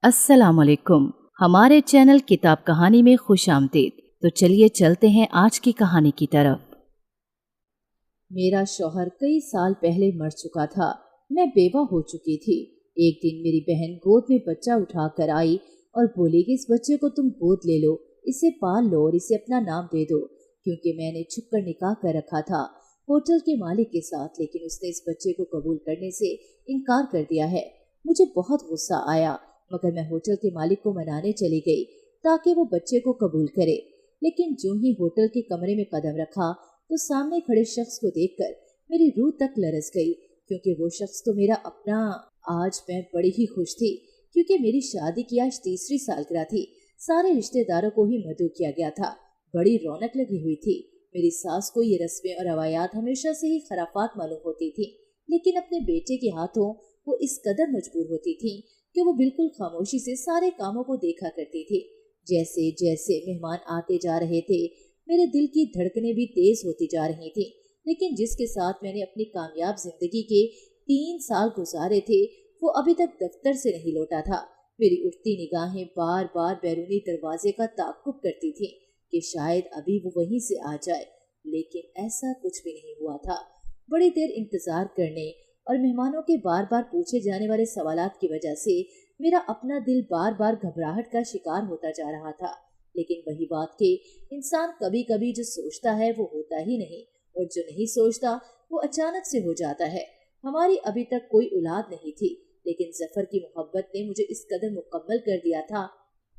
अस्सलाम वालेकुम। हमारे चैनल किताब कहानी में खुश आमदीद। तो चलिए चलते हैं आज की कहानी की तरफ। मेरा शौहर कई साल पहले मर चुका था। मैं बेवा हो चुकी थी। एक दिन मेरी बहन गोद में बच्चा उठाकर आई और बोली कि इस बच्चे को तुम गोद ले लो, इसे पाल लो और इसे अपना नाम दे दो। क्योंकि मैंने छुपकर निकाह कर रखा था होटल के मालिक के साथ, लेकिन उसने इस बच्चे को कबूल करने से इनकार कर दिया है। मुझे बहुत गुस्सा आया, मगर मैं होटल के मालिक को मनाने चली गई ताकि वो बच्चे को कबूल करे। लेकिन जो ही होटल के कमरे में कदम रखा तो सामने खड़े शख्स को देखकर मेरी रूह तक लरस गई, क्योंकि वो शख्स तो मेरा अपना। आज मैं बड़ी ही खुश थी क्योंकि मेरी शादी की आज तीसरी सालगिरह थी। सारे रिश्तेदारों को ही मदऊ किया गया था। बड़ी रौनक लगी हुई थी। मेरी सास को ये रस्में और रवायात हमेशा से ही खराफात मालूम होती थी, लेकिन अपने बेटे के हाथों वो इस कदर मजबूर होती थी कि वो बिल्कुल खामोशी से सारे कामों को देखा करती थी। जैसे जैसे मेहमान आते जा रहे थे, मेरे दिल की धड़कनें भी तेज होती जा रही थी। लेकिन जिसके साथ मैंने अपनी कामयाब जिंदगी के 3 साल गुजारे थे, वो अभी तक दफ्तर से नहीं लौटा था। मेरी उठती निगाहें बार बार बैरूनी दरवाजे का ताक़ुब करती थी कि शायद अभी वो वहीं से आ जाए, लेकिन ऐसा कुछ भी नहीं हुआ था। बड़ी देर इंतजार करने और मेहमानों के बार बार पूछे जाने वाले सवालात की वजह से मेरा अपना दिल बार बार घबराहट का शिकार होता जा रहा था। लेकिन वही बात कि इंसान कभी कभी जो सोचता है वो होता ही नहीं, और जो नहीं सोचता वो अचानक से हो जाता है। हमारी अभी तक कोई औलाद नहीं थी, लेकिन जफर की मोहब्बत ने मुझे इस कदर मुकम्मल कर दिया था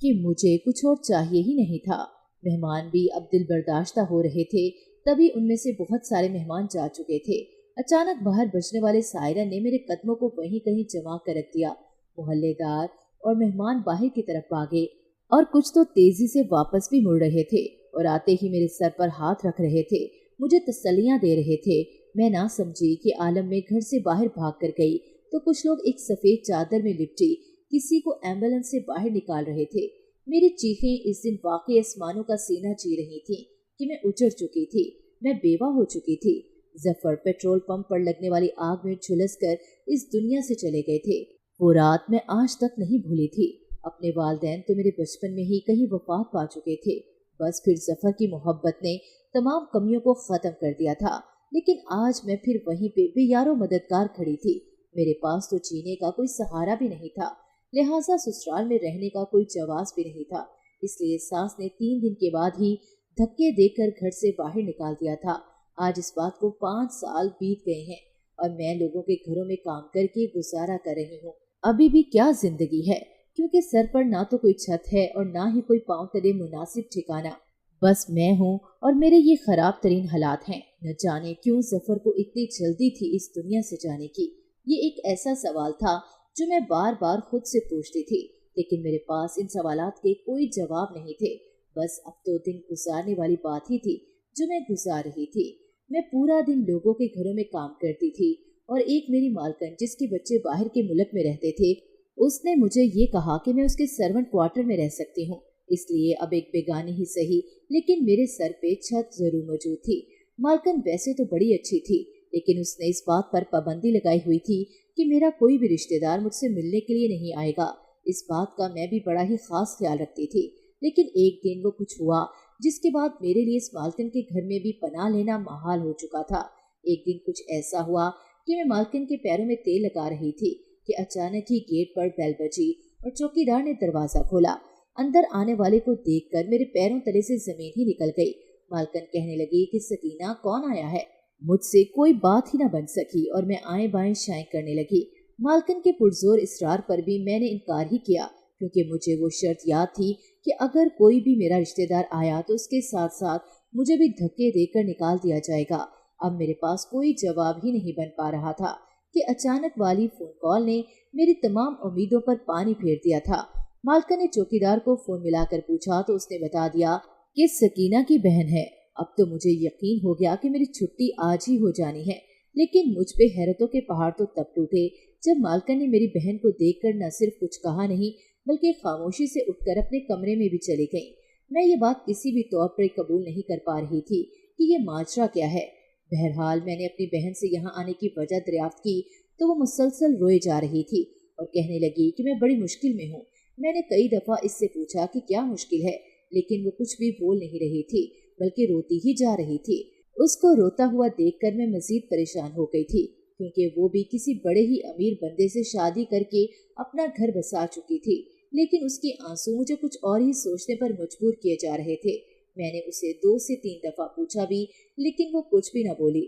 कि मुझे कुछ और चाहिए ही नहीं था। मेहमान भी अब दिल बर्दाश्ता हो रहे थे। तभी उनमें से बहुत सारे मेहमान जा चुके थे। अचानक बाहर बजने वाले सायरन ने मेरे कदमों को वहीं कहीं जमा कर रख दिया। मोहल्लेदार और मेहमान बाहर की तरफ भागे और कुछ तो तेजी से वापस भी मुड़ रहे थे और आते ही मेरे सर पर हाथ रख रहे थे, मुझे तसल्लियां दे रहे थे। मैं ना समझी कि आलम में घर से बाहर भाग कर गई तो कुछ लोग एक सफेद चादर में लिपटी किसी को एम्बुलेंस से बाहर निकाल रहे थे। मेरी चीखें इस दिन वाकई आसमानों का सीना ची रही थी कि मैं उजड़ चुकी थी, मैं बेवा हो चुकी थी। जफर पेट्रोल पंप पर लगने वाली आग में झुलसकर इस दुनिया से चले गए थे। वो रात मैं आज तक नहीं भूली थी। अपने वालिदैन तो मेरे बचपन में ही कहीं वफात पा चुके थे। बस फिर जफर की मोहब्बत ने तमाम कमियों को खत्म कर दिया था। लेकिन आज मैं फिर वहीं पे बेयारो मददगार खड़ी थी। मेरे पास तो जीने का कोई सहारा भी नहीं था, लिहाजा ससुराल में रहने का कोई जवाब भी नहीं था। इसलिए सास ने 3 दिन के बाद ही धक्के देकर घर से बाहर निकाल दिया था। आज इस बात को 5 साल बीत गए हैं और मैं लोगों के घरों में काम करके गुजारा कर रही हूँ। अभी भी क्या जिंदगी है, क्योंकि सर पर ना तो कोई छत है और ना ही कोई पांव तले मुनासिब ठिकाना। बस मैं हूँ और मेरे ये खराब तरीन हालात हैं। न जाने क्यों जफर को इतनी जल्दी थी इस दुनिया से जाने की। ये एक ऐसा सवाल था जो मैं बार बार खुद से पूछती थी, लेकिन मेरे पास इन सवालात के कोई जवाब नहीं थे। बस अब तो दिन गुजारने वाली बात ही थी जो मैं गुजार रही थी। मैं पूरा दिन लोगों के घरों में काम करती थी और एक मेरी मालकन जिसके बच्चे बाहर के मुल्क में रहते थे, उसने मुझे ये कहा कि मैं उसके सर्वेंट क्वार्टर में रह सकती हूँ। इसलिए अब एक बेगानी ही सही, लेकिन मेरे सर पे छत जरूर मौजूद थी। मालकन वैसे तो बड़ी अच्छी थी, लेकिन उसने इस बात पर पाबंदी लगाई हुई थी कि मेरा कोई भी रिश्तेदार मुझसे मिलने के लिए नहीं आएगा। इस बात का मैं भी बड़ा ही खास ख्याल रखती थी। लेकिन एक दिन वो कुछ हुआ जिसके बाद मेरे लिए इस मालकिन के घर में भी पनाह लेना महाल हो चुका था। एक दिन कुछ ऐसा हुआ कि मैं मालकिन के पैरों में तेल लगा रही थी कि अचानक ही गेट पर बेल बजी और चौकीदार ने दरवाजा खोला। अंदर आने वाले को देखकर मेरे पैरों तले से जमीन ही निकल गई। मालकिन कहने लगी कि सकीना कौन आया है। मुझसे कोई बात ही न बन सकी और मैं आए बाएं शाएं करने लगी। मालकिन के पुरजोर इसरार पर भी मैंने इनकार ही किया, क्योंकि मुझे वो शर्त याद थी कि अगर कोई भी मेरा रिश्तेदार आया तो उसके साथ साथ मुझे भी धक्के देकर निकाल दिया जाएगा। अब मेरे पास कोई जवाब ही नहीं बन पा रहा था कि अचानक वाली फोन कॉल ने मेरी तमाम उम्मीदों पर पानी फेर दिया था। मालका ने चौकीदार को फोन मिलाकर पूछा तो उसने बता दिया कि सकीना की बहन है। अब तो मुझे यकीन हो गया कि मेरी छुट्टी आज ही हो जानी है। लेकिन मुझ पे हैरतों के पहाड़ तो तब टूटे जब मालका ने मेरी बहन को देखकर न सिर्फ कुछ कहा नहीं, बल्कि खामोशी से उठकर अपने कमरे में भी चली गई। मैं ये बात किसी भी तौर पर कबूल नहीं कर पा रही थी कि ये माजरा क्या है। बहरहाल मैंने अपनी बहन से यहाँ आने की वजह दरियाफ्त की तो वो मुसलसल रोए जा रही थी और कहने लगी कि मैं बड़ी मुश्किल में हूँ। मैंने कई दफा इससे पूछा कि क्या मुश्किल है, लेकिन वो कुछ भी बोल नहीं रही थी, बल्कि रोती ही जा रही थी। उसको रोता हुआ देखकर मैं मजीद परेशान हो गई थी, क्योंकि वो भी किसी बड़े ही अमीर बंदे से शादी करके अपना घर बसा चुकी थी। लेकिन उसके आंसू मुझे कुछ और ही सोचने पर मजबूर किए जा रहे थे। मैंने उसे 2 से 3 दफा पूछा भी, लेकिन वो कुछ भी न बोली,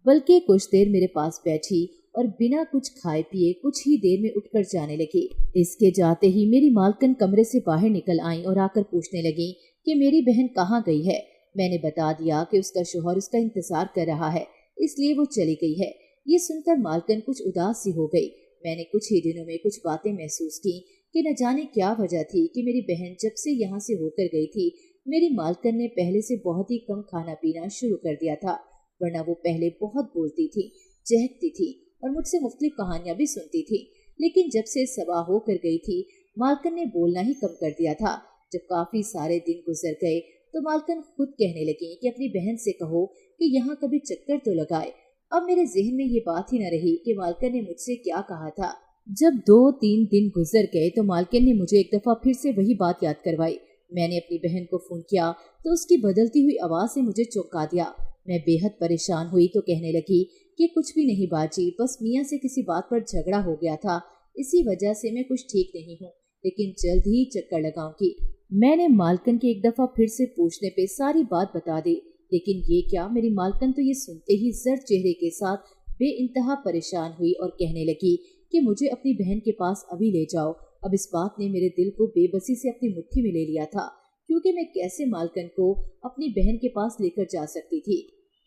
बल्कि कुछ देर मेरे पास बैठी और बिना कुछ खाए पिए कुछ ही देर में उठकर जाने लगी। इसके जाते ही मेरी मालकिन कमरे से बाहर निकल आई और आकर पूछने लगी कि मेरी बहन कहाँ गई है। मैंने बता दिया कि उसका शौहर उसका इंतजार कर रहा है, इसलिए वो चली गई है। ये सुनकर मालकिन कुछ उदास सी हो गई। मैंने कुछ ही दिनों में कुछ बातें महसूस की कि न जाने क्या वजह थी कि मेरी बहन जब से यहाँ से होकर गई थी, मेरी मालकिन ने पहले से बहुत ही कम खाना पीना शुरू कर दिया था। वरना वो पहले बहुत बोलती थी, चहकती थी और मुझसे मुख्तलिफ कहानियां भी सुनती थी। लेकिन जब से सबा होकर गई थी, मालकिन ने बोलना ही कम कर दिया था। जब काफी सारे दिन गुजर गए तो मालकिन खुद कहने लगी कि अपनी बहन से कहो कि यहाँ कभी चक्कर तो लगाए। अब मेरे जहन में ये बात ही न रही कि मालकिन ने मुझसे क्या कहा था। जब 2-3 दिन गुजर गए तो मालकिन ने मुझे एक दफा फिर से वही बात याद करवाई। मैंने अपनी बहन को फोन किया तो उसकी बदलती हुई आवाज से मुझे चौंका दिया। मैं बेहद परेशान हुई तो कहने लगी कि कुछ भी नहीं बाजी, बस मियाँ से किसी बात पर झगड़ा हो गया था, इसी वजह से मैं कुछ ठीक नहीं हूँ, लेकिन जल्द ही चक्कर लगाऊंगी। मैंने मालकिन के एक दफा फिर से पूछने पे सारी बात बता दी, लेकिन ये क्या, मेरी मालकिन तो ये सुनते ही जर्द चेहरे के साथ बेइंतहा परेशान हुई और कहने लगी कि मुझे अपनी बहन के पास अभी ले जाओ। अब इस बात ने मेरे दिल को बेबसी से अपनी मुट्ठी में ले लिया था, क्योंकि मैं कैसे मालकिन को अपनी बहन के पास लेकर जा सकती थी,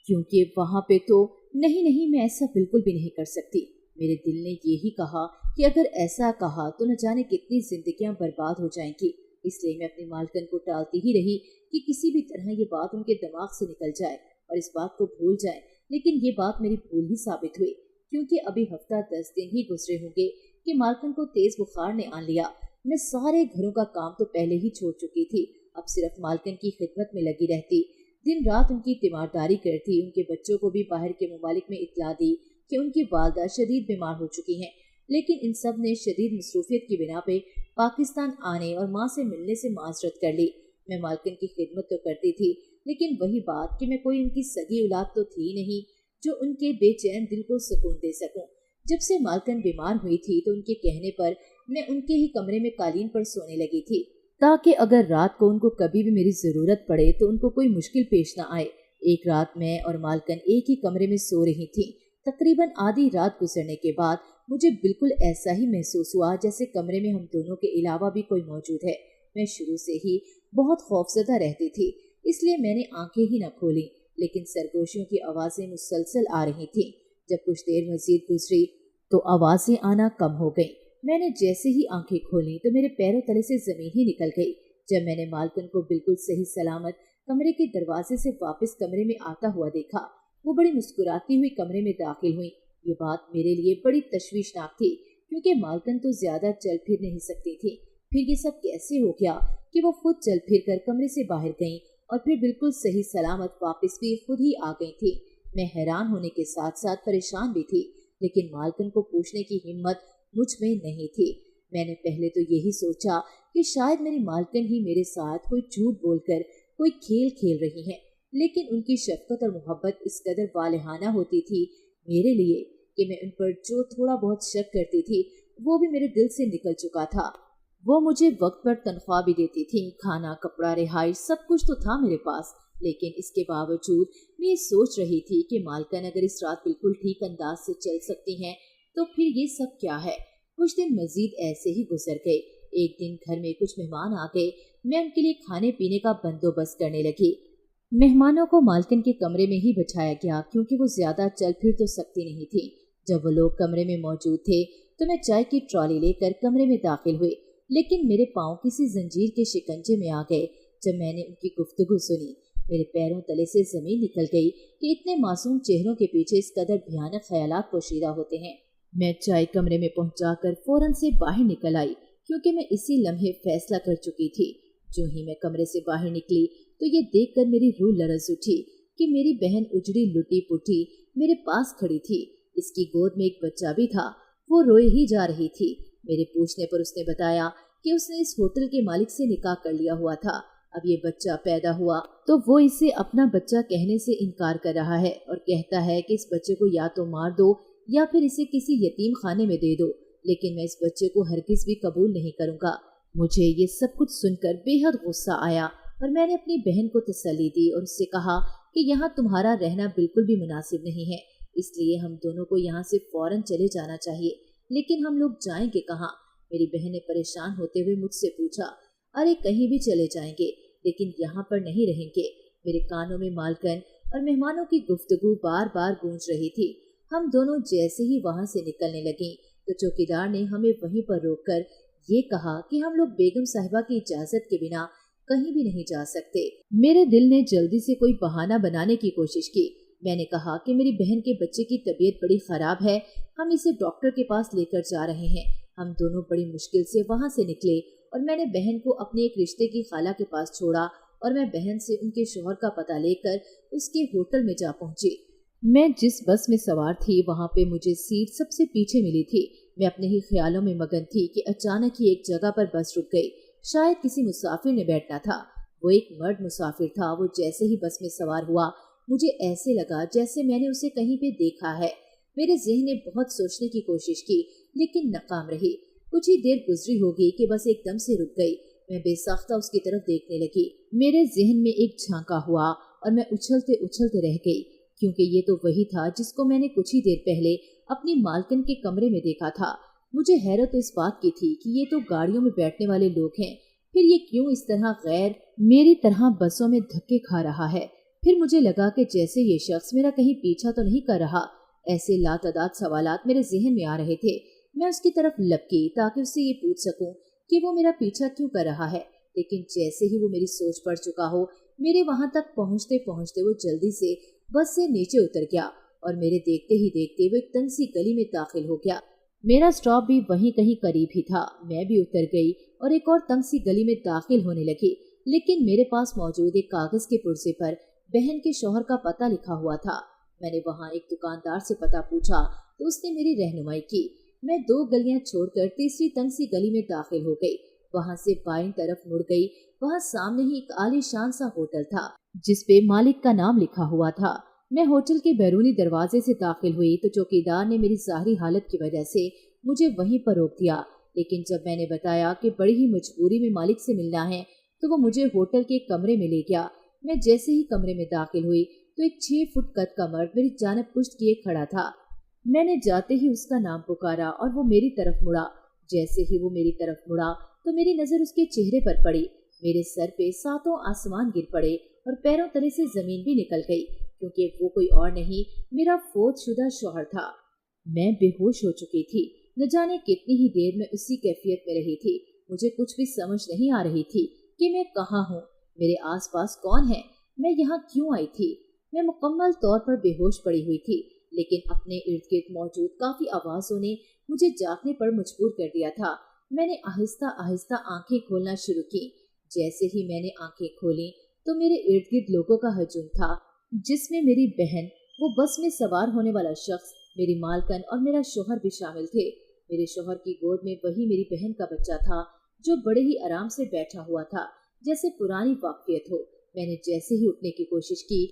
क्योंकि वहाँ पे तो नहीं, मैं ऐसा बिल्कुल भी नहीं कर सकती। मेरे दिल ने ये ही कहा कि अगर ऐसा कहा तो न जाने कितनी जिंदगियां बर्बाद हो जाएंगी। इसलिए मैं अपनी मालकिन को टालती ही रही कि किसी भी तरह ये बात उनके दिमाग से निकल जाए और इस बात को भूल जाए। लेकिन ये बात मेरी भूल ही साबित हुई, क्योंकि अभी हफ्ता 10 दिन ही गुजरे होंगे कि मालकिन को तेज बुखार ने आन लिया। मैं सारे घरों का काम तो पहले ही छोड़ चुकी थी, अब सिर्फ मालकिन की खिदमत में लगी रहती। दिन रात उनकी तीमारदारी करती, उनके बच्चों को भी बाहर के ममालिक में इत्तला दी कि उनकी वालदा शदीद बीमार हो चुकी हैं। लेकिन इन सब ने शदीद मसरूफियत की बिना पे पाकिस्तान आने और माँ से मिलने से माजरत कर ली। मैं मालकिन की खिदमत तो करती थी, लेकिन वही बात कि मैं कोई उनकी सगी औलाद तो थी नहीं जो उनके बेचैन दिल को सुकून दे सकूं। जब से मालकिन बीमार हुई थी तो उनके कहने पर मैं उनके ही कमरे में कालीन पर सोने लगी थी, ताकि अगर रात को उनको कभी भी मेरी जरूरत पड़े तो उनको कोई मुश्किल पेश न आए। एक रात मैं और मालकिन एक ही कमरे में सो रही थी। तकरीबन आधी रात गुजरने के बाद मुझे बिल्कुल ऐसा ही महसूस हुआ जैसे कमरे में हम दोनों के अलावा भी कोई मौजूद है। मैं शुरू से ही बहुत खौफजदा रहती थी, इसलिए मैंने आंखें ही न खोली, लेकिन सरगोशियों की आवाजें मुसलसल आ रही थी। जब कुछ देर मजीद गुजरी तो आवाजें आना कम हो गई। मैंने जैसे ही आंखें खोली तो मेरे पैरों तले से जमीन ही निकल गई। जब मैंने मालकिन को बिल्कुल सही सलामत कमरे के दरवाजे से वापस कमरे में आता हुआ देखा, वो बड़ी मुस्कुराती हुई कमरे में दाखिल हुई। ये बात मेरे लिए बड़ी तशवीशनाक थी, क्योंकि मालकिन तो ज्यादा चल फिर नहीं सकती थी। फिर ये सब कैसे हो गया कि वो खुद चल फिर कर कमरे से बाहर गईं और फिर बिल्कुल सही सलामत वापस भी खुद ही आ गई थी। मैं हैरान होने के साथ साथ परेशान भी थी, लेकिन मालकिन को पूछने की हिम्मत मुझ में नहीं थी। मैंने पहले तो यही सोचा कि शायद मेरी मालकिन ही मेरे साथ कोई झूठ बोलकर कोई खेल खेल रही है, लेकिन उनकी शफकत और मोहब्बत इस कदर वालेहाना होती थी मेरे लिए कि मैं उन पर जो थोड़ा बहुत शक करती थी वो भी मेरे दिल से निकल चुका था। वो मुझे वक्त पर तनख्वाह भी देती थी, खाना कपड़ा रिहाइश सब कुछ तो था मेरे पास। लेकिन इसके बावजूद मैं सोच रही थी कि मालकिन अगर इस रात बिल्कुल ठीक अंदाज से चल सकती हैं तो फिर ये सब क्या है। कुछ दिन मजीद ऐसे ही गुजर गए। एक दिन घर में कुछ मेहमान आ गए। मैं उनके लिए खाने पीने का बंदोबस्त करने लगी। मेहमानों को मालकिन के कमरे में ही बिठाया गया, क्योंकि वो ज्यादा चल फिर तो सकती नहीं थी। जब वो लोग कमरे में मौजूद थे तो मैं चाय की ट्रॉली लेकर कमरे में दाखिल हुई, लेकिन मेरे पाँव किसी जंजीर के शिकंजे में आ गए। जब मैंने उनकी गुफ्तगू सुनी, मेरे पैरों तले से जमीन निकल गई कि इतने मासूम चेहरों के पीछे इस कदर भयानक ख्यालात पोशीदा होते हैं। मैं चाय कमरे में पहुंचाकर फौरन से बाहर निकल आई, क्योंकि मैं इसी लम्हे फैसला कर चुकी थी। जो ही मैं कमरे से बाहर निकली तो ये देखकर मेरी रूह लरज उठी कि मेरी बहन उजड़ी लुटी पुटी मेरे पास खड़ी थी। इसकी गोद में एक बच्चा भी था। वो रोए ही जा रही थी। मेरे पूछने पर उसने बताया कि उसने इस होटल के मालिक से निकाह कर लिया हुआ था। अब ये बच्चा पैदा हुआ तो वो इसे अपना बच्चा कहने से इनकार कर रहा है और कहता है कि इस बच्चे को या तो मार दो या फिर इसे किसी यतीम खाने में दे दो, लेकिन मैं इस बच्चे को हरगिज भी कबूल नहीं करूंगा। मुझे ये सब कुछ सुनकर बेहद गुस्सा आया और मैंने अपनी बहन को तसल्ली दी और उससे कहा कि यहाँ तुम्हारा रहना बिल्कुल भी मुनासिब नहीं है, इसलिए हम दोनों को यहाँ से फौरन चले जाना चाहिए। लेकिन हम लोग जाएंगे कहाँ? मेरी बहन ने परेशान होते हुए मुझसे पूछा। अरे कहीं भी चले जाएंगे, लेकिन यहाँ पर नहीं रहेंगे। मेरे कानों में मालकन और मेहमानों की गुफ्तगू बार बार गूंज रही थी। हम दोनों जैसे ही वहाँ से निकलने लगे तो चौकीदार ने हमें वहीं पर रोककर ये कहा कि हम लोग बेगम साहिबा की इजाजत के बिना कहीं भी नहीं जा सकते। मेरे दिल ने जल्दी से कोई बहाना बनाने की कोशिश की। मैंने कहा कि मेरी बहन के बच्चे की तबीयत बड़ी खराब है, हम इसे डॉक्टर के पास लेकर जा रहे हैं। हम दोनों बड़ी मुश्किल से वहाँ से निकले और मैंने बहन को अपने एक रिश्ते की खाला के पास छोड़ा और मैं बहन से उनके शौहर का पता लेकर उसके होटल में जा पहुंची। मैं जिस बस में सवार थी वहाँ पे मुझे सीट सबसे पीछे मिली थी। मैं अपने ही ख्यालों में मगन थी कि अचानक ही एक जगह पर बस रुक गई। शायद किसी मुसाफिर ने बैठना था। वो एक मर्द मुसाफिर था। वो जैसे ही बस में सवार हुआ मुझे ऐसे लगा जैसे मैंने उसे कहीं पे देखा है। मेरे ज़हन ने बहुत सोचने की कोशिश की लेकिन नाकाम रही। कुछ ही देर गुजरी होगी कि बस एकदम से रुक गई। मैं बेसाख्ता उसकी तरफ देखने लगी। मेरे ज़हन में एक झांका हुआ और मैं उछलते उछलते रह गई, क्योंकि ये तो वही था जिसको मैंने कुछ ही देर पहले अपनी मालकिन के कमरे में देखा था। मुझे हैरत इस बात की थी कि ये तो गाड़ियों में बैठने वाले लोग हैं, फिर ये क्यों इस तरह गैर मेरी तरह बसों में धक्के खा रहा है। फिर मुझे लगा कि जैसे ये शख्स मेरा कहीं पीछा तो नहीं कर रहा। ऐसे लातादाद सवालात मेरे जहन में आ रहे थे। मैं उसकी तरफ लपकी ताकि उससे ये पूछ सकूं कि वो मेरा पीछा क्यों कर रहा है, लेकिन जैसे ही वो मेरी सोच पड़ चुका हो, मेरे वहां तक पहुंचते पहुंचते वो जल्दी से बस से नीचे उतर गया और मेरे देखते ही देखते वो एक तंग सी गली में दाखिल हो गया। मेरा स्टॉप भी वहीं कहीं करीब ही था। मैं भी उतर गई और एक और तंग सी गली में दाखिल होने लगी, लेकिन मेरे पास मौजूद एक कागज के पुर्जे पर बहन के शौहर का पता लिखा हुआ था। मैंने वहाँ एक दुकानदार से पता पूछा तो उसने मेरी रहनुमाई की। मैं 2 गलियां छोड़कर तीसरी तंग सी गली में दाखिल हो गई। वहाँ से बाईं तरफ मुड़ गई। वहाँ सामने ही एक आलीशान सा होटल था जिसपे मालिक का नाम लिखा हुआ था। मैं होटल के बैरूनी दरवाजे से दाखिल हुई तो चौकीदार ने मेरी ज़ाहिरी हालत की वजह से मुझे वहीं पर रोक दिया, लेकिन जब मैंने बताया कि बड़ी ही मजबूरी में मालिक से मिलना है तो वो मुझे होटल के कमरे में ले गया। मैं जैसे ही कमरे में दाखिल हुई तो एक 6 फुट कद का मर्द मेरी जानिब पुश्त किए खड़ा था। मैंने जाते ही उसका नाम पुकारा और वो मेरी तरफ मुड़ा। जैसे ही वो मेरी तरफ मुड़ा तो मेरी नजर उसके चेहरे पर पड़ी। मेरे सर पे 7 आसमान गिर पड़े और पैरों तले से जमीन भी निकल गई, क्योंकि वो कोई और नहीं, मेरा फौतशुदा शौहर था। मैं बेहोश हो चुकी थी। न जाने कितनी ही देर में उसी कैफियत में रही थी। मुझे कुछ भी समझ नहीं आ रही थी कि मैं कहाँ हूँ, मेरे आसपास कौन है, मैं यहाँ क्यों आई थी। मैं मुकम्मल तौर पर बेहोश पड़ी हुई थी, लेकिन अपने इर्द गिर्द मौजूद काफी आवाजों ने मुझे जागने पर मजबूर कर दिया था। मैंने आहिस्ता आहिस्ता आंखें खोलना शुरू की। जैसे ही मैंने आंखें खोली तो मेरे इर्द गिर्द लोगों का हजूम था, जिसमें मेरी बहन, वो बस में सवार होने वाला शख्स, मेरी मालकन और मेरा शौहर भी शामिल थे। मेरे शौहर की गोद में वही मेरी बहन का बच्चा था जो बड़े ही आराम से बैठा हुआ था, जैसे पुरानी वाकफियत हो। मैंने जैसे ही उठने की कोशिश की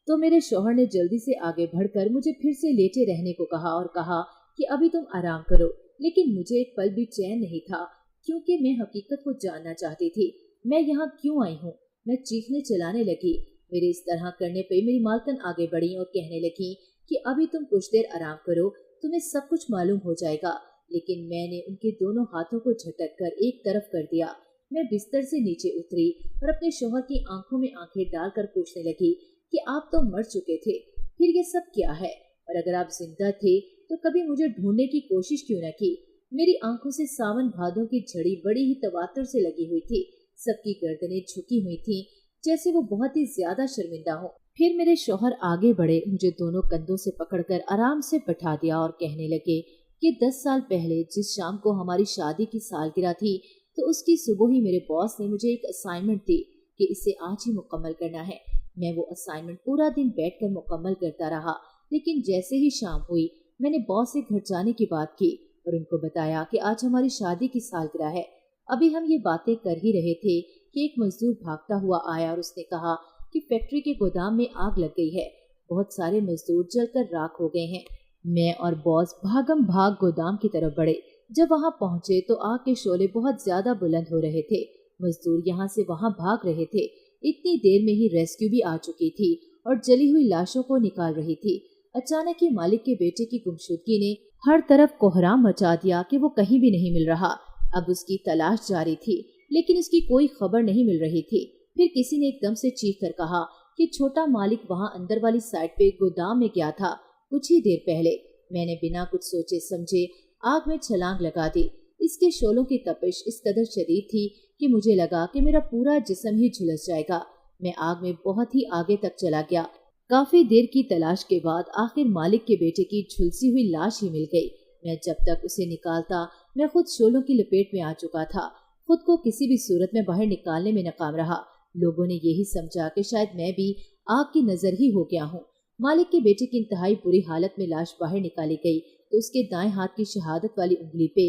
तो मेरे शौहर ने जल्दी से आगे बढ़कर मुझे फिर से लेटे रहने को कहा और कहा कि अभी तुम आराम करो। लेकिन मुझे एक पल भी चैन नहीं था, क्योंकि मैं हकीकत को जानना चाहती थी। मैं यहाँ क्यों आई हूँ? मैं चीखने चिल्लाने लगी। मेरे इस तरह करने पे मेरी मालकन आगे बढ़ी और कहने लगी कि अभी तुम कुछ देर आराम करो, तुम्हें सब कुछ मालूम हो जाएगा। लेकिन मैंने उनके दोनों हाथों को झटक कर एक तरफ कर दिया। मैं बिस्तर से नीचे उतरी और अपने शौहर की आंखों में आंखें डालकर पूछने लगी कि आप तो मर चुके थे, फिर ये सब क्या है? और अगर आप जिंदा थे तो कभी मुझे ढूंढने की कोशिश क्यों न की? मेरी आंखों से सावन भादों की झड़ी बड़ी ही तवातर से लगी हुई थी। सबकी गर्दनें झुकी हुई थी, जैसे वो बहुत ही ज्यादा शर्मिंदा हो। फिर मेरे शौहर आगे बढ़े, मुझे दोनों कंधों से पकड़कर आराम से बैठा दिया और कहने लगे कि 10 साल पहले जिस शाम को हमारी शादी की सालगिरह थी, तो उसकी सुबह ही मेरे बॉस ने मुझे एक असाइनमेंट दी कि इसे आज ही मुकम्मल करना है। मैं वो असाइनमेंट पूरा दिन बैठकर मुकम्मल करता रहा, लेकिन जैसे ही शाम हुई मैंने बॉस से घर जाने की बात की और उनको बताया कि आज हमारी शादी की सालगिरह है। अभी हम ये बातें कर ही रहे थे कि एक मजदूर भागता हुआ आया और उसने कहा कि फैक्ट्री के गोदाम में आग लग गई है, बहुत सारे मजदूर जलकर राख हो गए हैं। मैं और बॉस भागम भाग गोदाम की तरफ बढ़े। जब वहां पहुंचे तो आग के शोले बहुत ज्यादा बुलंद हो रहे थे। मजदूर यहाँ से वहां भाग रहे थे। इतनी देर में ही रेस्क्यू भी आ चुकी थी और जली हुई लाशों को निकाल रही थी। अचानक ही मालिक के बेटे की गुमशुदगी ने हर तरफ कोहराम मचा दिया कि वो कहीं भी नहीं मिल रहा। अब उसकी तलाश जारी थी, लेकिन उसकी कोई खबर नहीं मिल रही थी। फिर किसी ने एकदम से चीख कर कहा कि छोटा मालिक वहां अंदर वाली साइड पे गोदाम में गया था कुछ ही देर पहले। मैंने बिना कुछ सोचे समझे आग में छलांग लगा दी। इसके शोलों की तपिश इस कदर शदीद थी कि मुझे लगा कि मेरा पूरा जिस्म ही झुलस जाएगा। मैं आग में बहुत ही आगे तक चला गया। काफी देर की तलाश के बाद आखिर मालिक के बेटे की झुलसी हुई लाश ही मिल गई। मैं जब तक उसे निकालता मैं खुद शोलों की लपेट में आ चुका था। खुद को किसी भी सूरत में बाहर निकालने में नाकाम रहा। लोगों ने यही समझा कि शायद मैं भी आग की नजर ही हो गया हूँ। मालिक के बेटे की इंतहाई बुरी हालत में लाश बाहर निकाली गई तो उसके दाएं हाथ की शहादत वाली उंगली पे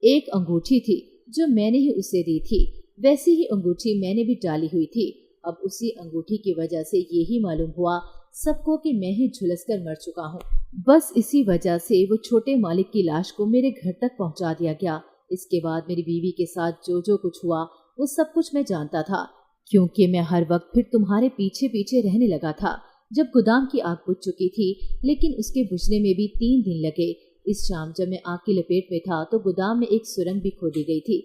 एक अंगूठी थी जो मैंने ही उसे दी थी। वैसी ही अंगूठी मैंने भी डाली हुई थी। अब उसी अंगूठी की वजह से ये ही मालूम हुआ सबको कि मैं ही झुलस कर मर चुका हूँ। बस इसी वजह से वो छोटे मालिक की लाश को मेरे घर तक पहुँचा दिया गया। इसके बाद मेरी बीवी के साथ जो जो कुछ हुआ वो सब कुछ मैं जानता था, क्योंकि मैं हर वक्त फिर तुम्हारे पीछे पीछे रहने लगा था। जब गोदाम की आग बुझ चुकी थी, लेकिन उसके बुझने में भी 3 दिन लगे। इस शाम जब मैं आग की लपेट में था तो गोदाम में एक सुरंग भी खोदी गई थी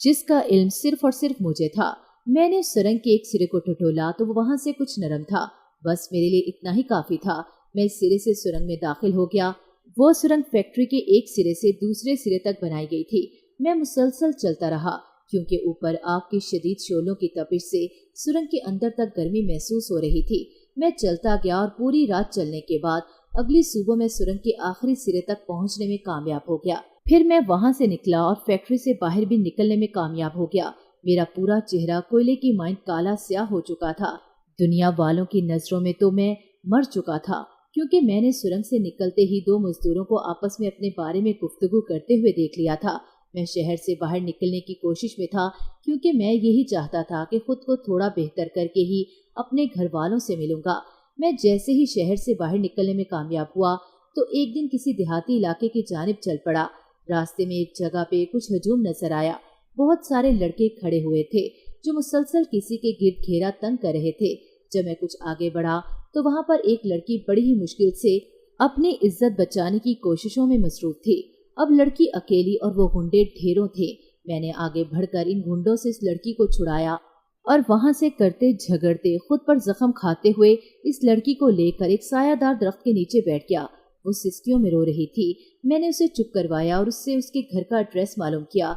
जिसका इल्म सिर्फ और सिर्फ मुझे था। मैंने सुरंग के एक सिरे को टटोला तो वहां से कुछ नरम था। बस मेरे लिए इतना ही काफी था। मैं इस सिरे से सुरंग में दाखिल हो गया। वो सुरंग फैक्ट्री के एक सिरे से दूसरे सिरे तक बनाई गई थी। मैं मुसलसल चलता रहा क्योंकि ऊपर आग की शदीद शोलों की तपिश से सुरंग के अंदर तक गर्मी महसूस हो रही थी। मैं चलता गया और पूरी रात चलने के बाद अगली सुबह में सुरंग के आखिरी सिरे तक पहुंचने में कामयाब हो गया। फिर मैं वहां से निकला और फैक्ट्री से बाहर भी निकलने में कामयाब हो गया। मेरा पूरा चेहरा कोयले की माइन काला स्याह हो चुका था। दुनिया वालों की नजरों में तो मैं मर चुका था, क्योंकि मैंने सुरंग से निकलते ही 2 मजदूरों को आपस में अपने बारे में गुफ्तगू करते हुए देख लिया था। मैं शहर से बाहर निकलने की कोशिश में था, क्योंकि मैं यही चाहता था कि खुद को थोड़ा बेहतर करके ही अपने घर वालों से मिलूंगा। मैं जैसे ही शहर से बाहर निकलने में कामयाब हुआ तो एक दिन किसी देहाती इलाके की जानिब चल पड़ा। रास्ते में एक जगह पे कुछ हजूम नजर आया। बहुत सारे लड़के खड़े हुए थे जो मुसलसल किसी के गिर्द घेरा तंग कर रहे थे। जब मैं कुछ आगे बढ़ा तो वहां पर एक लड़की बड़ी ही मुश्किल से अपनी इज्जत बचाने की कोशिशों में मसरूफ थी। अब लड़की अकेली और वो गुंडे ढेरों थे। मैंने आगे बढ़कर इन गुंडों से इस लड़की को छुड़ाया और वहां से करते झगड़ते खुद पर जख्म खाते हुए इस लड़की को लेकर एक सायादार दरख्त के नीचे बैठ गया। वो सिसकियों में रो रही थी। मैंने उसे चुप करवाया और उससे उसके घर का एड्रेस मालूम किया।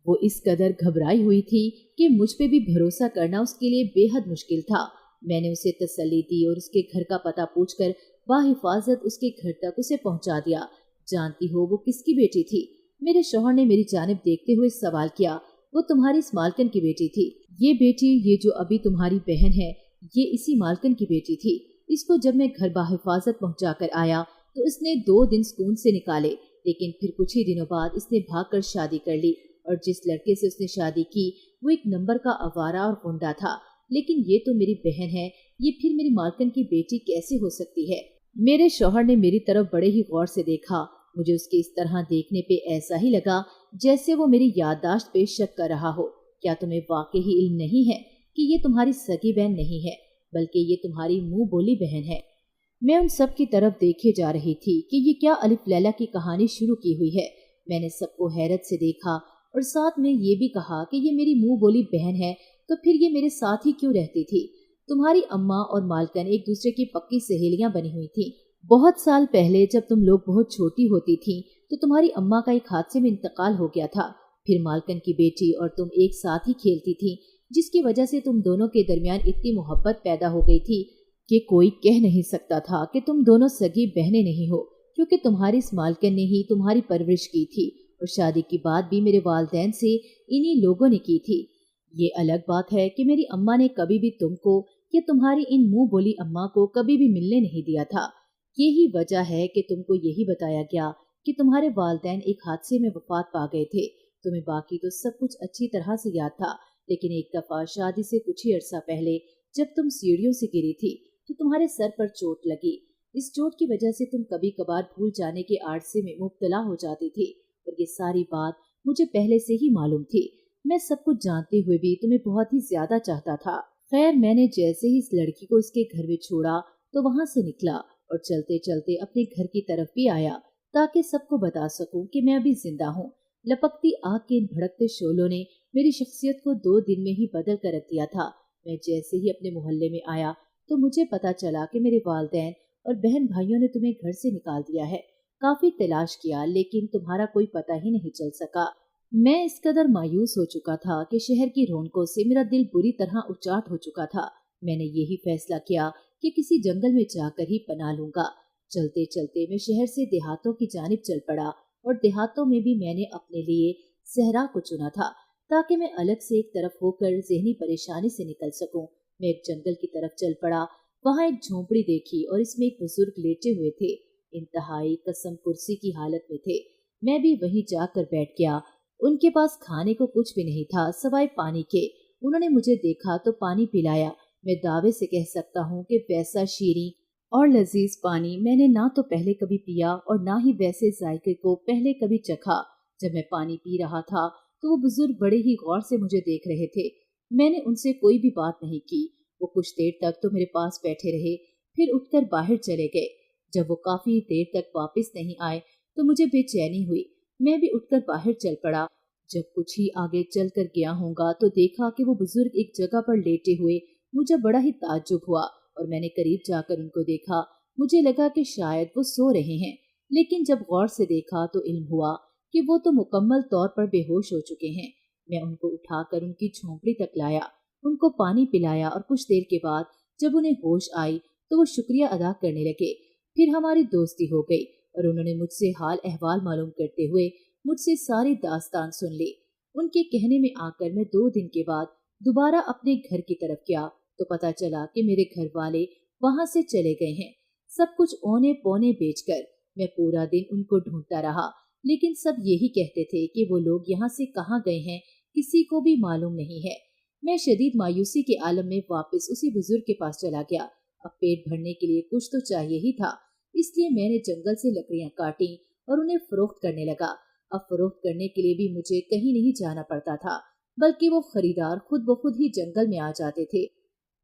वो इस कदर घबराई हुई थी कि मुझ पे भी भरोसा करना उसके लिए बेहद मुश्किल था। मैंने उसे तसल्ली दी और उसके घर का पता पूछकर बाहिफाजत उसके घर तक उसे पहुंचा दिया। जानती हो वो किसकी बेटी थी? मेरे शौहर ने मेरी जानिब देखते हुए सवाल किया। वो तुम्हारी इस मालकन की बेटी थी। ये बेटी, ये जो अभी तुम्हारी बहन है, ये इसी मालकन की बेटी थी। इसको जब मैं घर बाहिफाजत पहुंचा कर आया तो इसने 2 दिन सुकून से निकाले, लेकिन फिर कुछ ही दिनों बाद इसने भागकर शादी कर ली और जिस लड़के से उसने शादी की वो एक नंबर का आवारा और गुंडा था। लेकिन ये तो मेरी बहन है, ये फिर मेरी मालकन की बेटी कैसे हो सकती है? मेरे शौहर ने मेरी तरफ बड़े ही गौर से देखा। मुझे उसके इस तरह देखने पे ऐसा ही लगा जैसे वो मेरी याददाश्त पे शक कर रहा हो। क्या तुम्हें वाकई ही इल्म नहीं है कि ये तुम्हारी सगी बहन नहीं है, बल्कि ये तुम्हारी मुंह बोली बहन है? मैं उन सब की तरफ देखे जा रही थी कि ये क्या अलिफ लैला की कहानी शुरू की हुई है। मैंने सबको हैरत से देखा और साथ में ये भी कहा कि ये मेरी मुंह बोली बहन है तो फिर ये मेरे साथ ही क्यों रहती थी? तुम्हारी अम्मा और मालकन एक दूसरे की पक्की सहेलियां बनी हुई थी। बहुत साल पहले जब तुम लोग बहुत छोटी होती थी तो तुम्हारी अम्मा का एक हादसे में इंतकाल हो गया था। फिर मालकन की बेटी और तुम एक साथ ही खेलती थी, जिसकी वजह से तुम दोनों के दरमियान इतनी मोहब्बत पैदा हो गई थी कि कोई कह नहीं सकता था कि तुम दोनों सगी बहनें नहीं हो, क्योंकि तुम्हारी इस मालकन ने ही तुम्हारी परवरिश की थी और शादी की बात भी मेरे वालिदैन से इन्हीं लोगों ने की थी। ये अलग बात है कि मेरी अम्मा ने कभी भी तुमको या तुम्हारी इन मुंह बोली अम्मा को कभी भी मिलने नहीं दिया था। यही वजह है कि तुमको यही बताया गया कि तुम्हारे वालिदैन एक हादसे में वफात पा गए थे। तुम्हें बाकी तो सब कुछ अच्छी तरह से याद था, लेकिन एक दफा शादी से कुछ ही अरसा पहले जब तुम सीढ़ियों से गिरी थी तो तुम्हारे सर पर चोट लगी। इस चोट की वजह से तुम कभी कभार भूल जाने के आलस्य में मुब्तला हो जाती थी, और ये सारी बात मुझे पहले से ही मालूम थी। मैं सब कुछ जानते हुए भी तुम्हें बहुत ही ज्यादा चाहता था। खैर, मैंने जैसे ही इस लड़की को इसके घर में छोड़ा तो वहां से निकला और चलते चलते अपने घर की तरफ भी आया, ताकि सबको बता सकूं कि मैं अभी जिंदा हूँ। लपकती आग के इन भड़कते शोलों ने मेरी शख्सियत को 2 दिन में ही बदल कर रख दिया था। मैं जैसे ही अपने मोहल्ले में आया तो मुझे पता चला कि मेरे वालिदैन और बहन भाइयों ने तुम्हें घर से निकाल दिया है। काफी तलाश किया, लेकिन तुम्हारा कोई पता ही नहीं चल सका। मैं इस कदर मायूस हो चुका था कि शहर की रौनकों से मेरा दिल बुरी तरह उचाट हो चुका था। मैंने यही फैसला किया कि किसी जंगल में जाकर ही पनाह लूंगा। चलते चलते मैं शहर से देहातों की जानिब चल पड़ा, और देहातों में भी मैंने अपने लिए सहरा को चुना था, ताकि मैं अलग से एक तरफ होकर ज़हनी परेशानी से निकल सकूं। मैं एक जंगल की तरफ चल पड़ा। वहां एक झोंपड़ी देखी और इसमें एक बुजुर्ग लेटे हुए थे, इंतहाई कसम कुर्सी की हालत में थे। मैं भी वहीं जाकर बैठ गया। उनके पास खाने को कुछ भी नहीं था सवाए पानी के। उन्होंने मुझे देखा तो पानी पिलाया। मैं दावे से कह सकता हूँ कि वैसा शीरीं और लजीज पानी मैंने ना तो पहले कभी पिया और ना ही वैसे जायके को पहले कभी चखा। जब मैं पानी पी रहा था तो वो बुजुर्ग बड़े ही गौर से मुझे देख रहे थे। मैंने उनसे कोई भी बात नहीं की। वो कुछ देर तक तो मेरे पास बैठे रहे, फिर उठकर बाहर चले गए। जब वो काफी देर तक वापस नहीं आए तो मुझे बेचैनी हुई। मैं भी उठकर बाहर चल पड़ा। जब कुछ ही आगे चल कर गया होऊंगा तो देखा कि वो बुजुर्ग एक जगह पर लेटे हुए। मुझे बड़ा ही ताज्जुब हुआ और मैंने करीब जाकर उनको देखा। मुझे लगा कि शायद वो सो रहे हैं, लेकिन जब गौर से देखा तो इल्म हुआ कि वो तो मुकम्मल तौर पर बेहोश हो चुके हैं। मैं उनको उठाकर उनकी झोंपड़ी तक लाया, उनको पानी पिलाया, और कुछ देर के बाद जब उन्हें होश आई तो वो शुक्रिया अदा करने लगे। फिर हमारी दोस्ती हो गई और उन्होंने मुझसे हाल अहवाल मालूम करते हुए मुझसे सारी दास्तान सुन ली। उनके कहने में आकर मैं 2 दिन के बाद दोबारा अपने घर की तरफ गया तो पता चला कि मेरे घर वाले वहां से चले गए हैं, सब कुछ औने पौने बेचकर। मैं पूरा दिन उनको ढूंढता रहा, लेकिन सब यही कहते थे कि वो लोग यहाँ से कहाँ गए हैं किसी को भी मालूम नहीं है। मैं शदीद मायूसी के आलम में वापस उसी बुजुर्ग के पास चला गया। अब पेट भरने के लिए कुछ तो चाहिए ही था, इसलिए मैंने जंगल से लकड़ियां काटी और उन्हें फरोख्त करने लगा। अब फरोख्त करने के लिए भी मुझे कहीं नहीं जाना पड़ता था, बल्कि वो खरीदार खुद ब खुद ही जंगल में आ जाते थे।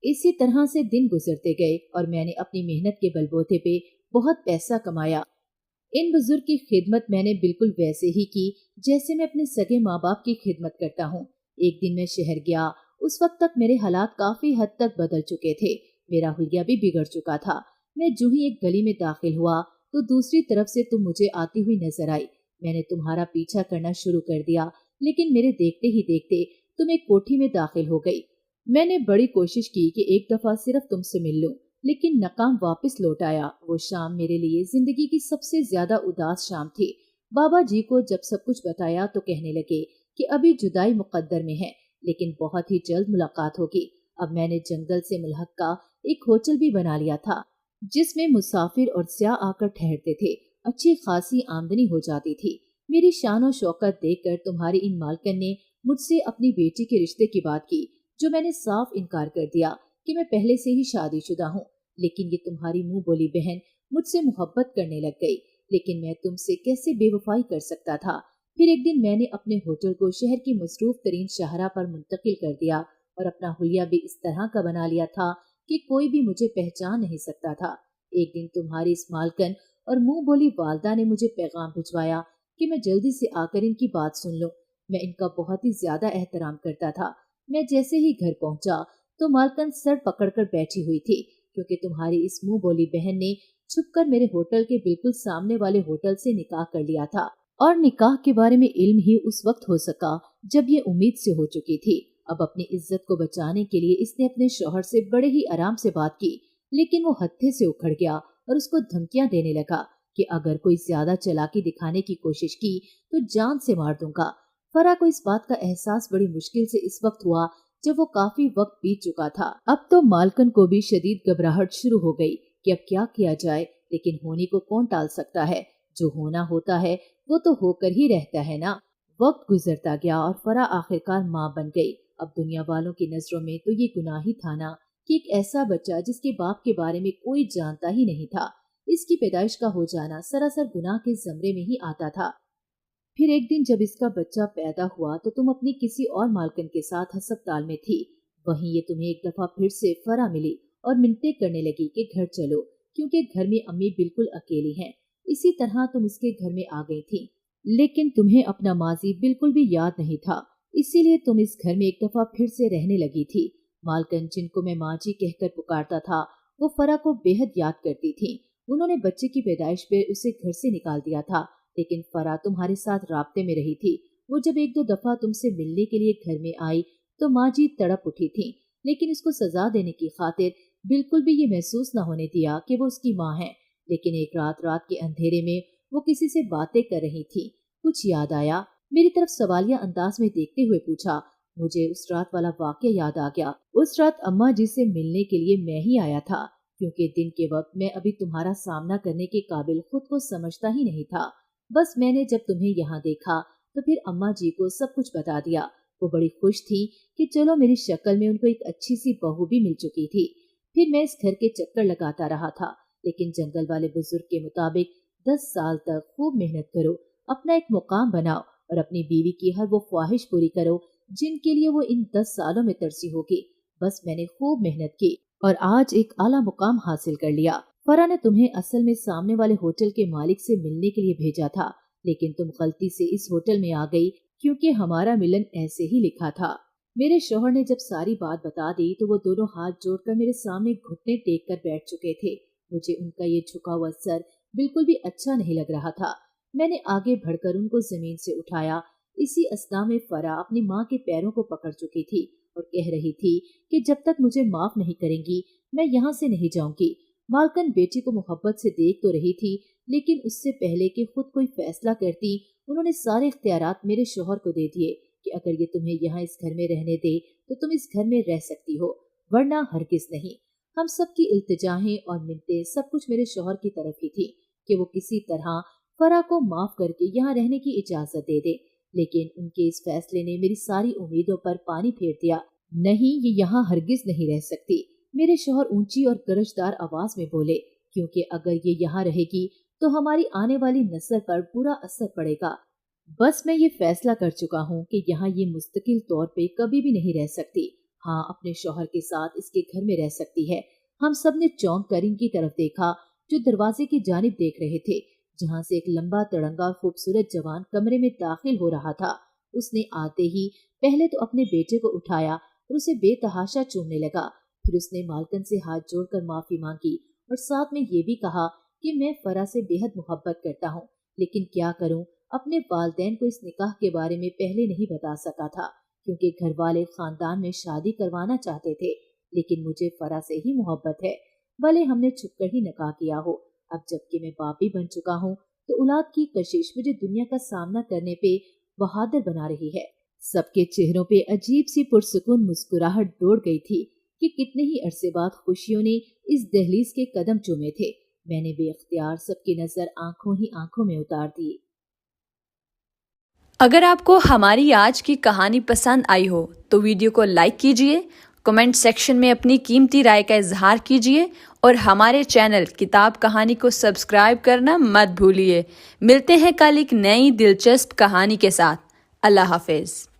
इसी तरह से दिन गुजरते गए और मैंने अपनी मेहनत के बलबूते पे बहुत पैसा कमाया। इन बुजुर्ग की खिदमत मैंने बिल्कुल वैसे ही की जैसे मैं अपने सगे माँ बाप की खिदमत करता हूँ। एक दिन मैं शहर गया। उस वक्त तक मेरे हालात काफी हद तक बदल चुके थे। मेरा हुलिया भी बिगड़ चुका था। मैं जो ही एक गली में दाखिल हुआ तो दूसरी तरफ से तुम मुझे आती हुई नजर आई। मैंने तुम्हारा पीछा करना शुरू कर दिया, लेकिन मेरे देखते ही देखते तुम एक कोठी में दाखिल हो गई। मैंने बड़ी कोशिश की कि एक दफा सिर्फ तुमसे मिल लूं, लेकिन नाकाम वापस लौट आया। वो शाम मेरे लिए जिंदगी की सबसे ज्यादा उदास शाम थी। बाबा जी को जब सब कुछ बताया तो कहने लगे कि अभी जुदाई मुकद्दर में है, लेकिन बहुत ही जल्द मुलाकात होगी। अब मैंने जंगल से मुल्हक्का एक होटल भी बना लिया था, जिसमें मुसाफिर और स्याह आकर ठहरते थे। अच्छी खासी आमदनी हो जाती थी। मेरी शान और शौकत देखकर तुम्हारी इन मालकन ने मुझसे अपनी बेटी के रिश्ते की बात की, जो मैंने साफ इनकार कर दिया कि मैं पहले से ही शादीशुदा हूँ। लेकिन ये तुम्हारी मुंह बोली बहन मुझसे मोहब्बत करने लग गई, लेकिन मैं तुमसे कैसे बेवफाई कर सकता था। फिर एक दिन मैंने अपने होटल को शहर की मसरूफ तरीन शाहरा पर मुंतकिल कर दिया और अपना हुलिया भी इस तरह का बना लिया था कि कोई भी मुझे पहचान नहीं सकता था। एक दिन तुम्हारी इस मालकन और मुंह बोली वालदा ने मुझे पैगाम भिजवाया कि मैं जल्दी से आकर इनकी बात सुन लूं। मैं इनका बहुत ही ज्यादा एहतराम करता था। मैं जैसे ही घर पहुंचा तो मालकन सर पकड़कर बैठी हुई थी, क्योंकि तुम्हारी इस मुंह बोली बहन ने छुपकर मेरे होटल के बिल्कुल सामने वाले होटल से निकाह कर लिया था। और निकाह के बारे में इल्म ही उस वक्त हो सका जब ये उम्मीद से हो चुकी थी। अब अपनी इज्जत को बचाने के लिए इसने अपने शौहर से बड़े ही आराम से बात की, लेकिन वो हत्थे से उखड़ गया और उसको धमकियां देने लगा कि अगर कोई ज्यादा चालाकी दिखाने की कोशिश की तो जान से मार दूंगा। फरा को इस बात का एहसास बड़ी मुश्किल से इस वक्त हुआ जब वो काफी वक्त बीत चुका था। अब तो मालकन को भी शदीद घबराहट शुरू हो गई कि अब क्या किया जाए, लेकिन होने को कौन टाल सकता है। जो होना होता है वो तो होकर ही रहता है ना। وقت گزرتا گیا اور فرا آخرکار ماں بن گئی۔ اب دنیا والوں کی نظروں میں تو یہ گناہ ہی تھا نا کہ ایک ایسا بچہ جس کے باپ کے بارے میں کوئی جانتا ہی نہیں تھا، اس کی پیدائش کا ہو جانا سراسر گناہ کے زمرے میں ہی آتا تھا۔ پھر ایک دن جب اس کا بچہ پیدا ہوا تو تم اپنی کسی اور مالکن کے ساتھ ہسپتال میں تھی، وہیں یہ تمہیں ایک دفعہ پھر سے فرا ملی اور منتیں کرنے لگی کہ گھر چلو کیونکہ گھر میں امی بالکل اکیلی ہیں۔ اسی طرح تم اس کے گھر میں آ گئی تھی، لیکن تمہیں اپنا ماضی بالکل بھی یاد نہیں تھا، اسی لیے تم اس گھر میں ایک دفعہ پھر سے رہنے لگی تھی۔ مالکن جن کو میں ماں جی کہہ کر پکارتا تھا وہ فرا کو بے حد یاد کرتی تھی۔ انہوں نے بچے کی پیدائش پہ اسے گھر سے نکال دیا تھا، لیکن فرا تمہارے ساتھ رابطے میں رہی تھی۔ وہ جب ایک دو دفعہ تم سے ملنے کے لیے گھر میں آئی تو ماں جی تڑپ اٹھی تھی، لیکن اس کو سزا دینے کی خاطر بالکل بھی یہ محسوس نہ ہونے دیا کہ وہ اس کی ماں ہے۔ لیکن ایک رات کے اندھیرے میں وہ کسی سے باتیں کر رہی تھی، کچھ یاد آیا، میری طرف سوالیہ انداز میں دیکھتے ہوئے پوچھا۔ مجھے اس رات والا واقعہ یاد آ گیا۔ اس رات اماں جی سے ملنے کے لیے میں ہی آیا تھا، کیونکہ دن کے وقت میں ابھی تمہارا سامنا کرنے کے قابل خود کو سمجھتا ہی نہیں تھا۔ بس میں نے جب تمہیں یہاں دیکھا تو پھر اماں جی کو سب کچھ بتا دیا۔ وہ بڑی خوش تھی کہ چلو میری شکل میں ان کو ایک اچھی سی بہو بھی مل چکی تھی۔ پھر میں اس گھر کے چکر لگاتا رہا تھا، لیکن جنگل والے بزرگ کے مطابق 10 سال تک خوب محنت کرو، اپنا ایک مقام بناؤ اور اپنی بیوی کی ہر وہ خواہش پوری کرو جن کے لیے وہ ان 10 سالوں میں ترسی ہوگی۔ بس میں نے خوب محنت کی اور آج ایک اعلیٰ مقام حاصل کر لیا۔ فرا نے تمہیں اصل میں سامنے والے ہوٹل کے مالک سے ملنے کے لیے بھیجا تھا، لیکن تم غلطی سے اس ہوٹل میں آ گئی کیونکہ ہمارا ملن ایسے ہی لکھا تھا۔ میرے شوہر نے جب ساری بات بتا دی تو وہ دونوں ہاتھ جوڑ کر میرے سامنے گھٹنے ٹیک کر بیٹھ چکے تھے۔ مجھے ان کا یہ جھکا ہوا سر بالکل بھی اچھا نہیں لگ رہا تھا۔ میں نے آگے بڑھ کر ان کو زمین سے اٹھایا۔ اسی اثنا میں فرا اپنی ماں کے پیروں کو پکڑ چکی تھی اور کہہ رہی تھی کہ جب تک مجھے معاف نہیں کریں گی میں یہاں سے نہیں جاؤں گی۔ مالکن بیٹی کو محبت سے دیکھ تو رہی تھی، لیکن اس سے پہلے کہ خود کوئی فیصلہ کرتی انہوں نے سارے اختیارات میرے شوہر کو دے دیے کہ اگر یہ تمہیں یہاں اس گھر میں رہنے دے تو تم اس گھر میں رہ سکتی ہو، ورنہ ہرگز نہیں۔ ہم سب کی التجاہیں اور منتیں سب کچھ میرے شوہر کی طرف ہی تھی کہ وہ کسی طرح فرا کو معاف کر کے یہاں رہنے کی اجازت دے دے، لیکن ان کے اس فیصلے نے میری ساری امیدوں پر پانی پھیر دیا۔ نہیں، یہ یہاں ہرگز نہیں رہ سکتی، میرے شوہر اونچی اور گرجدار آواز میں بولے، کیونکہ اگر یہ یہاں رہے گی تو ہماری آنے والی نسل پر برا اثر پڑے گا۔ بس میں یہ فیصلہ کر چکا ہوں کہ یہاں یہ مستقل طور پہ کبھی بھی نہیں رہ سکتی۔ ہاں، اپنے شوہر کے ساتھ اس کے گھر میں رہ سکتی ہے۔ ہم سب نے چونک کر ان کی طرف دیکھا جو دروازے کی جانب دیکھ رہے تھے، جہاں سے ایک لمبا تڑنگا خوبصورت جوان کمرے میں داخل ہو رہا تھا۔ اس نے آتے ہی پہلے تو اپنے بیٹے کو اٹھایا اور اسے بے تحاشا چومنے لگا، پھر اس نے مالکن سے ہاتھ جوڑ کر معافی مانگی اور ساتھ میں یہ بھی کہا کہ میں فرا سے بے حد محبت کرتا ہوں، لیکن کیا کروں، اپنے والدین کو اس نکاح کے بارے میں پہلے نہیں بتا سکا تھا کیونکہ گھر والے خاندان میں شادی کروانا چاہتے تھے، لیکن مجھے فرا سے ہی محبت ہے، بھلے ہم نے چھپ کر ہی نکاح کیا ہو۔ اب جبکہ میں باپ بھی بن چکا ہوں تو اولاد کی کشش مجھے دنیا کا سامنا کرنے پہ بہادر بنا رہی ہے۔ سب کے چہروں پہ عجیب سی پرسکون مسکراہٹ دوڑ گئی تھی کہ کتنے ہی عرصے بعد خوشیوں نے اس دہلیز کے قدم چومے تھے۔ میں نے بے اختیار سب کی نظر آنکھوں ہی آنکھوں میں اتار دی۔ اگر آپ کو ہماری آج کی کہانی پسند آئی ہو تو ویڈیو کو لائک کیجئے، کمنٹ سیکشن میں اپنی قیمتی رائے کا اظہار کیجئے اور ہمارے چینل کتاب کہانی کو سبسکرائب کرنا مت بھولیے۔ ملتے ہیں کل ایک نئی دلچسپ کہانی کے ساتھ۔ اللہ حافظ۔